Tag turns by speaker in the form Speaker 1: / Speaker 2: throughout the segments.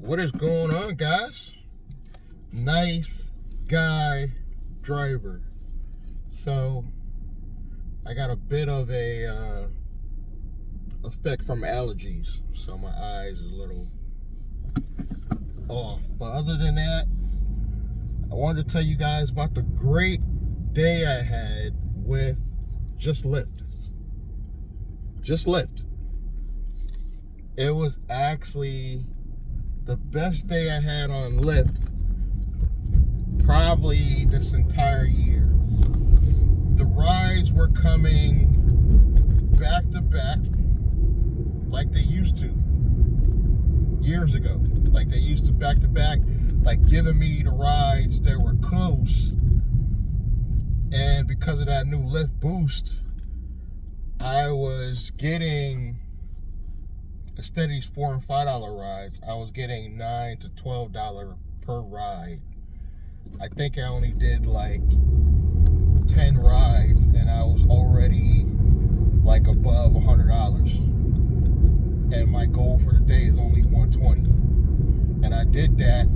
Speaker 1: What is going on, guys? Nice guy driver. So I got a bit of a effect from allergies, so my eyes is a little off. But other than that, I wanted to tell you guys about the great day I had with Just Lyft. It was actually the best day I had on Lyft probably this entire year. The rides were coming back to back like they used to years ago. Like they used to back to back, like giving me the rides that were close. And because of that new Lyft boost, I was getting, instead of these $4 and $5 rides, I was getting $9 to $12 per ride. I think I only did like 10 rides and I was already like above $100. And my goal for the day is only $120. And I did that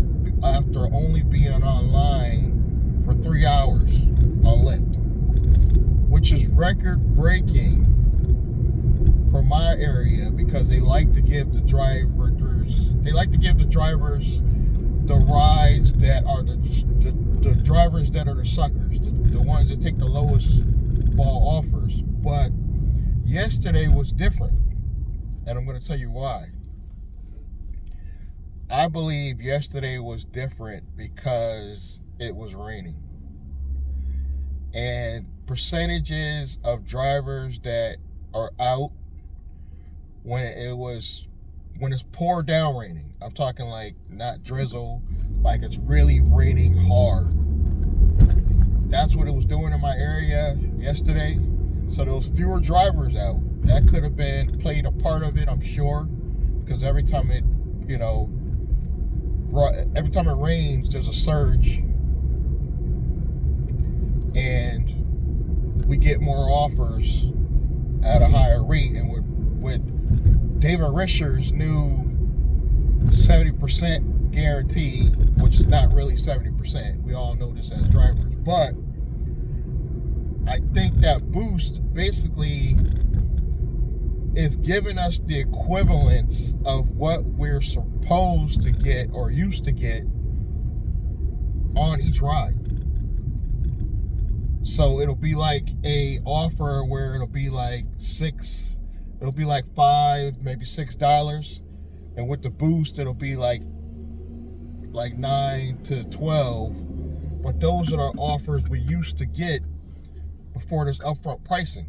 Speaker 1: after only being online for 3 hours on Lyft, which is record breaking for my area, because they like to give the drivers the rides that are the drivers that are the suckers, the ones that take the lowest ball offers. But yesterday was different, and I'm going to tell you why. I believe yesterday was different because it was raining, and percentages of drivers that are out when it's poured down raining. I'm talking like not drizzle, like it's really raining hard. That's what it was doing in my area yesterday. So there was fewer drivers out. That could have played a part of it, I'm sure, because every time it rains, there's a surge, and we get more offers at a higher rate. And with David Risher's new 70% guarantee, which is not really 70%, we all know this as drivers, but I think that boost basically is giving us the equivalence of what we're supposed to get or used to get on each ride. So it'll be like a offer where it'll be like $5, maybe $6, and with the boost it'll be like 9 to 12. But those are the offers we used to get before this upfront pricing.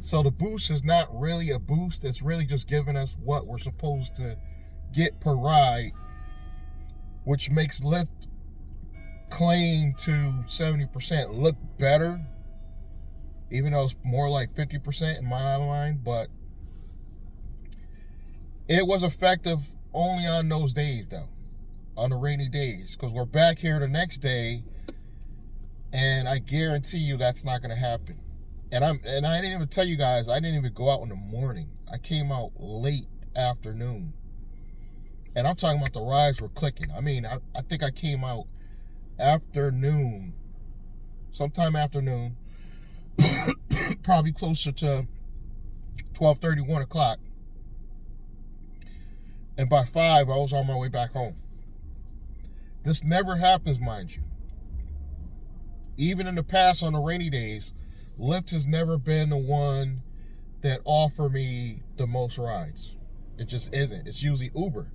Speaker 1: So the boost is not really a boost, it's really just giving us what we're supposed to get per ride, which makes Lyft claim to 70% look better, even though it's more like 50% in my mind. But it was effective only on those days, though, on the rainy days, because we're back here the next day, and I guarantee you that's not going to happen. And I didn't even tell you guys, I didn't even go out in the morning. I came out late afternoon, and I'm talking about the rides were clicking. I mean, I think I came out sometime afternoon, probably closer to 12:30, 1 o'clock. And by 5, I was on my way back home. This never happens, mind you. Even in the past on the rainy days, Lyft has never been the one that offer me the most rides. It just isn't. It's usually Uber.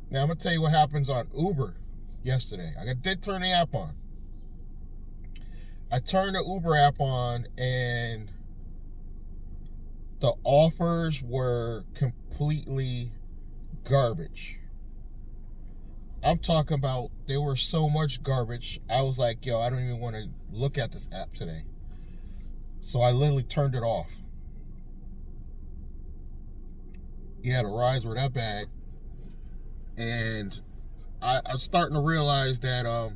Speaker 1: Now, I'm going to tell you what happens on Uber yesterday. I did turn the app on. I turned the Uber app on, and the offers were completely garbage. I'm talking about, they were so much garbage. I was like, yo, I don't even want to look at this app today. So I literally turned it off. Yeah, the rides were that bad. And I'm starting to realize that I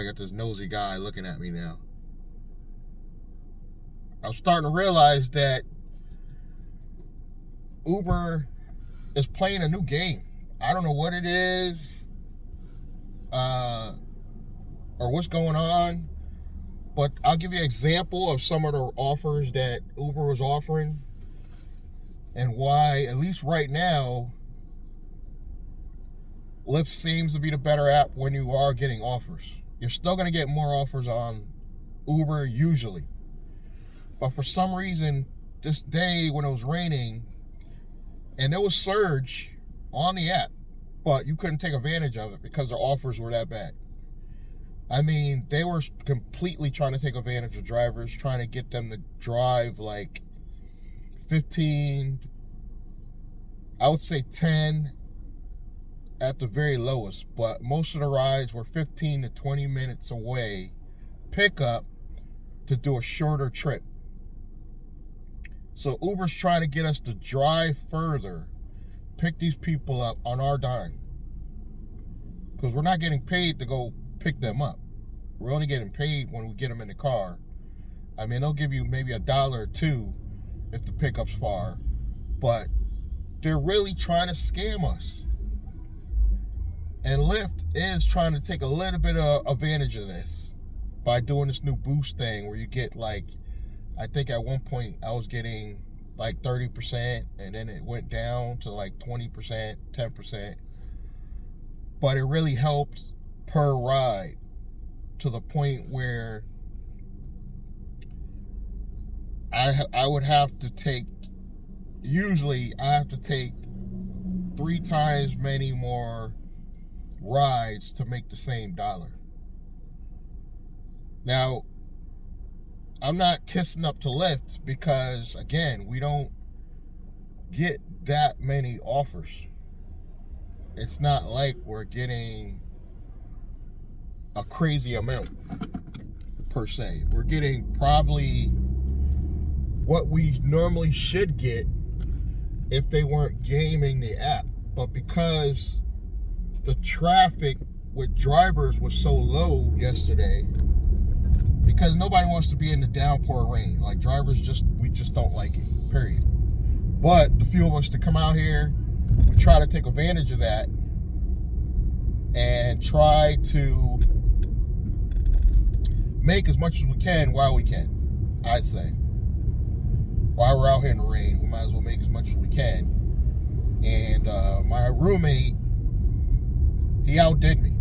Speaker 1: got this nosy guy looking at me now. I'm starting to realize that Uber is playing a new game. I don't know what it is, or what's going on, but I'll give you an example of some of the offers that Uber was offering and why, at least right now, Lyft seems to be the better app when you are getting offers. You're still going to get more offers on Uber usually. But for some reason, this day when it was raining, and there was surge on the app, but you couldn't take advantage of it because the offers were that bad. I mean, they were completely trying to take advantage of drivers, trying to get them to drive like 15, I would say 10 at the very lowest, but most of the rides were 15 to 20 minutes away, pick up to do a shorter trip. So Uber's trying to get us to drive further, pick these people up on our dime, because we're not getting paid to go pick them up. We're only getting paid when we get them in the car. I mean, they'll give you maybe $1 or $2 if the pickup's far, but they're really trying to scam us. And Lyft is trying to take a little bit of advantage of this by doing this new boost thing where you get like, I think at one point I was getting like 30%, and then it went down to like 20%, 10%. But it really helped per ride to the point where I would have to take, usually I have to take 3 times many more rides to make the same $1. Now, I'm not kissing up to Lyft because, again, we don't get that many offers. It's not like we're getting a crazy amount per se. We're getting probably what we normally should get if they weren't gaming the app. But because the traffic with drivers was so low yesterday, because nobody wants to be in the downpour rain. Like, drivers we just don't like it, period. But the few of us that come out here, we try to take advantage of that and try to make as much as we can while we can, I'd say. While we're out here in the rain, we might as well make as much as we can. And my roommate, he outdid me.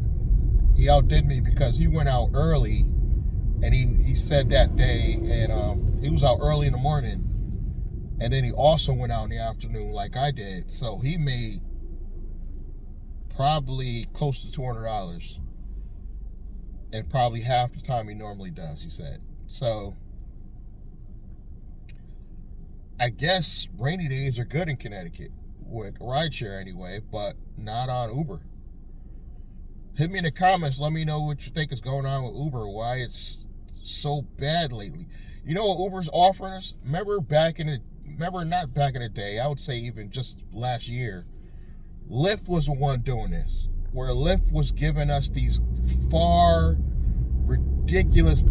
Speaker 1: He outdid me because he went out early, and he said that day, and he was out early in the morning, and then he also went out in the afternoon like I did. So he made probably close to $200, and probably half the time he normally does, he said. So I guess rainy days are good in Connecticut with Rideshare anyway, but not on Uber. Hit me in the comments. Let me know what you think is going on with Uber, why it's so bad lately. You know what Uber's offering us? Remember not back in the day, I would say even just last year, Lyft was the one doing this, where Lyft was giving us these far ridiculous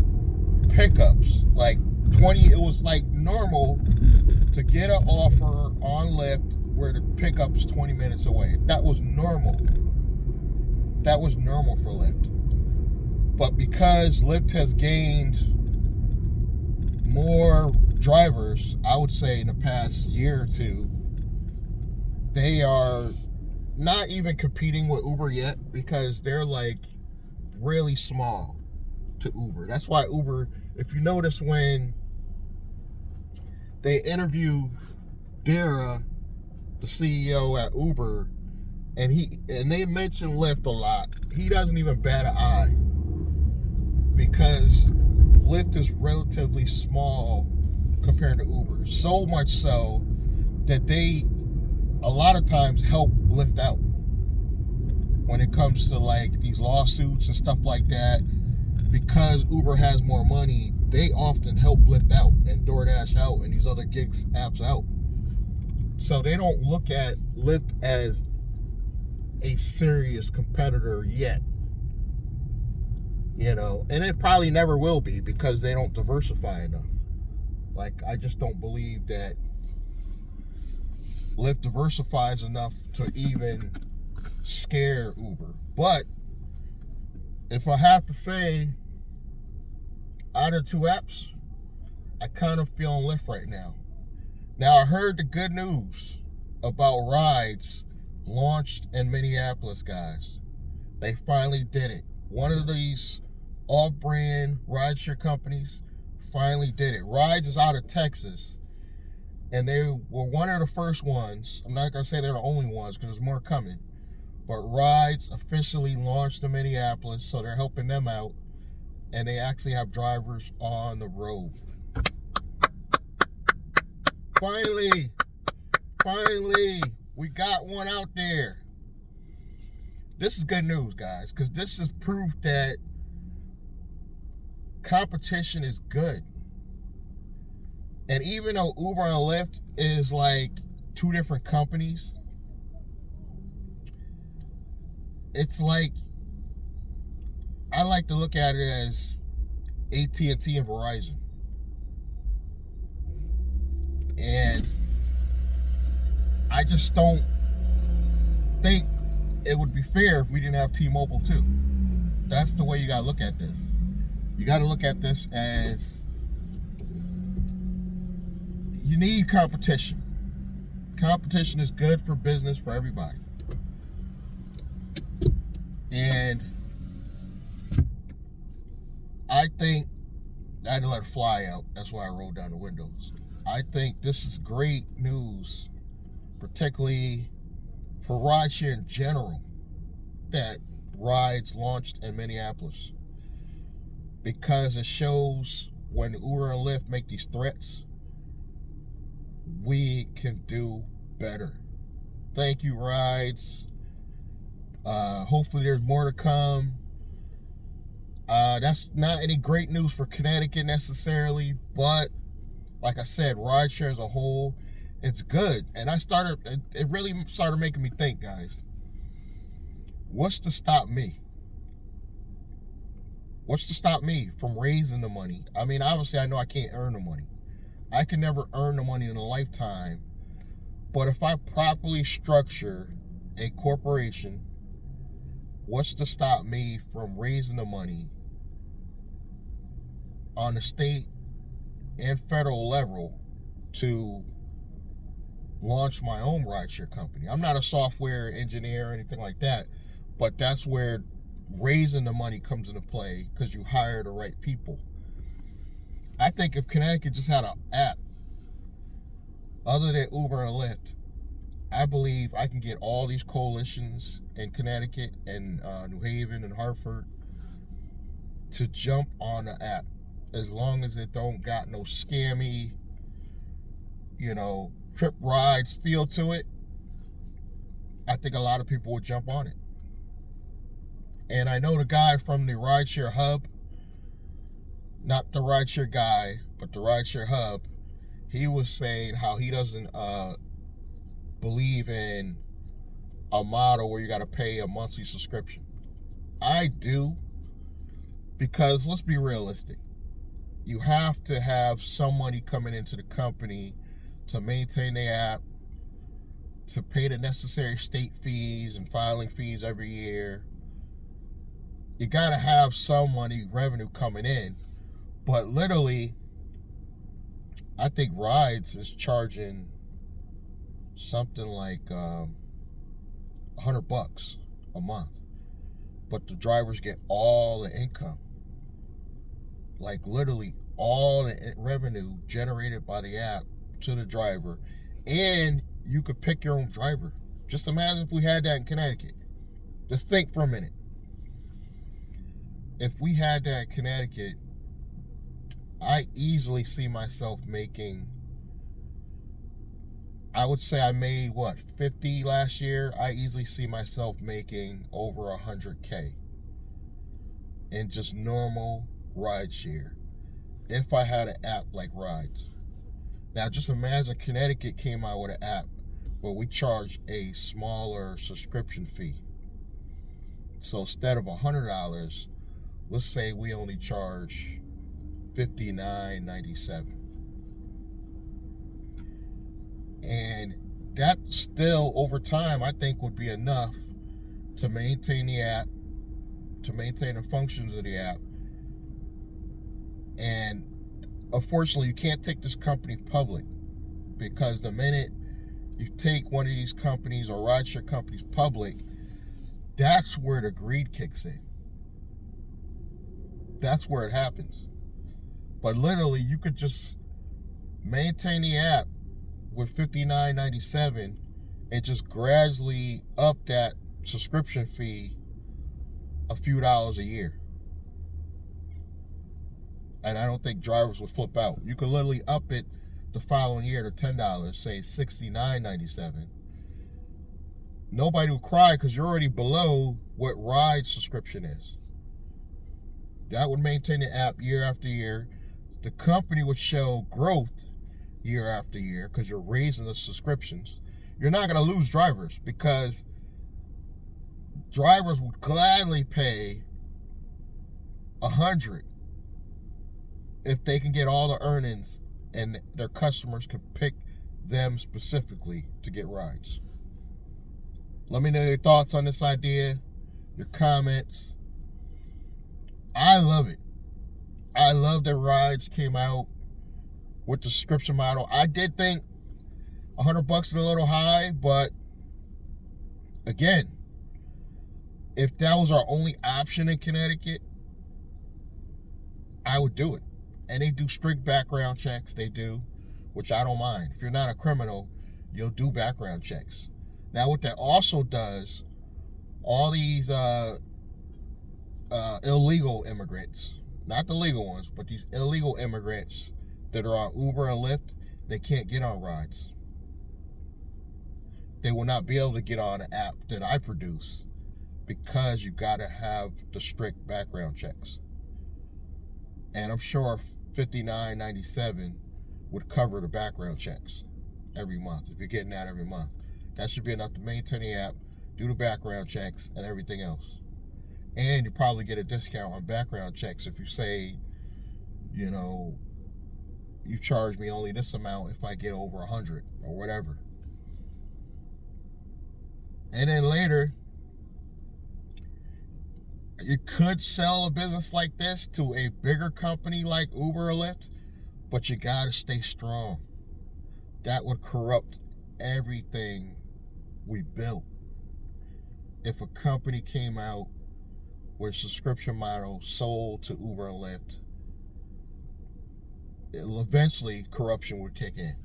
Speaker 1: pickups. Like 20, it was like normal to get an offer on Lyft where the pickup is 20 minutes away. That was normal. That was normal for Lyft. But because Lyft has gained more drivers, I would say in the past year or two, they are not even competing with Uber yet, because they're like really small to Uber. That's why Uber, if you notice when they interview Dara, the CEO at Uber, and they mention Lyft a lot, he doesn't even bat an eye, because Lyft is relatively small compared to Uber. So much so that they a lot of times help Lyft out when it comes to like these lawsuits and stuff like that. Because Uber has more money, they often help Lyft out and DoorDash out and these other gigs apps out. So they don't look at Lyft as a serious competitor yet, you know, and it probably never will be, because they don't diversify enough. Like, I just don't believe that Lyft diversifies enough to even scare Uber. But if I have to say, out of two apps, I kind of feel on Lyft right now. Now, I heard the good news about Wridz launched in Minneapolis, guys. They finally did it. One of these off-brand rideshare companies finally did it. Wridz is out of Texas, and they were one of the first ones. I'm not going to say they're the only ones because there's more coming. But Wridz officially launched in Minneapolis, so they're helping them out, and they actually have drivers on the road. Finally, we got one out there. This is good news, guys, because this is proof that competition is good. And even though Uber and Lyft is like two different companies, it's like, I like to look at it as AT&T and Verizon. And I just don't think it would be fair if we didn't have T-Mobile too. That's the way you gotta look at this. You gotta look at this as you need competition. Competition is good for business for everybody. And I think I had to let it fly out. That's why I rolled down the windows. I think this is great news, particularly for rideshare in general, that Wridz launched in Minneapolis, because it shows when Uber and Lyft make these threats, we can do better. Thank you, Wridz. Hopefully there's more to come. That's not any great news for Connecticut necessarily, but like I said, rideshare as a whole, it's good. And it really started making me think, guys, what's to stop me? What's to stop me from raising the money? I mean, obviously I know I can't earn the money. I can never earn the money in a lifetime. But if I properly structure a corporation, what's to stop me from raising the money on the state and federal level to launch my own rideshare company? I'm not a software engineer or anything like that, but that's where raising the money comes into play, because you hire the right people. I think if Connecticut just had an app other than Uber and Lyft, I believe I can get all these coalitions in Connecticut and New Haven and Hartford to jump on the app, as long as it don't got no scammy, trip rides feel to it. I think a lot of people would jump on it. And I know the guy from the Rideshare Hub, not the Rideshare guy, but the Rideshare Hub, he was saying how he doesn't believe in a model where you got to pay a monthly subscription. I do, because let's be realistic. You have to have some money coming into the company to maintain the app, to pay the necessary state fees and filing fees every year. You got to have some money, revenue coming in. But literally, I think Wridz is charging something like $100 a month, but the drivers get all the income, like literally all the revenue generated by the app to the driver, and you could pick your own driver. Just imagine if we had that in Connecticut. Just think for a minute. If we had that in Connecticut, I easily see myself making, I would say I made, 50 last year. I easily see myself making over 100K in just normal rideshare if I had an app like Wridz. Now just imagine Connecticut came out with an app where we charge a smaller subscription fee. So instead of $100, let's say we only charge $59.97. And that still, over time, I think would be enough to maintain the app, to maintain the functions of the app. And unfortunately, you can't take this company public, because the minute you take one of these companies or rideshare companies public, that's where the greed kicks in. That's where it happens. But literally, you could just maintain the app with $59.97 and just gradually up that subscription fee a few dollars a year. And I don't think drivers would flip out. You could literally up it the following year to $10, say $69.97. Nobody will cry because you're already below what Ride subscription is. That would maintain the app year after year. The company would show growth year after year because you're raising the subscriptions. You're not going to lose drivers, because drivers would gladly pay $100 if they can get all the earnings and their customers can pick them specifically to get rides. Let me know your thoughts on this idea, your comments. I love it. I love that Wridz came out with the subscription model. I did think $100 is a little high, but again, if that was our only option in Connecticut, I would do it. And they do strict background checks. They do, which I don't mind. If you're not a criminal, you'll do background checks. Now, what that also does, all these illegal immigrants, not the legal ones, but these illegal immigrants that are on Uber and Lyft, they can't get on Wridz. They will not be able to get on an app that I produce, because you got to have the strict background checks. And I'm sure $59.97 would cover the background checks every month. If you're getting that every month, that should be enough to maintain the app, do the background checks, and everything else. And you probably get a discount on background checks if you say, you charge me only this amount if I get over 100 or whatever. And then later, you could sell a business like this to a bigger company like Uber or Lyft, but you gotta stay strong. That would corrupt everything we built. If a company came out with a subscription model sold to Uber and Lyft, eventually corruption would kick in.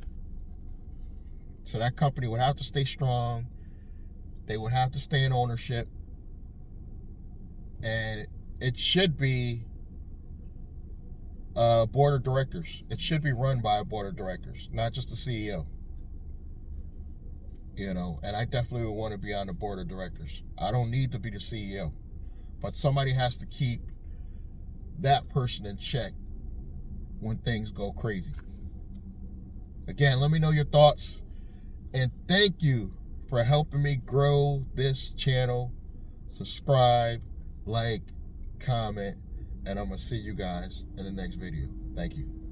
Speaker 1: So that company would have to stay strong. They would have to stay in ownership. And it should be a board of directors. It should be run by a board of directors, not just the CEO. And I definitely would want to be on the board of directors. I don't need to be the CEO, but somebody has to keep that person in check when things go crazy. Again, let me know your thoughts, and thank you for helping me grow this channel. Subscribe, like, comment, and I'm going to see you guys in the next video. Thank you.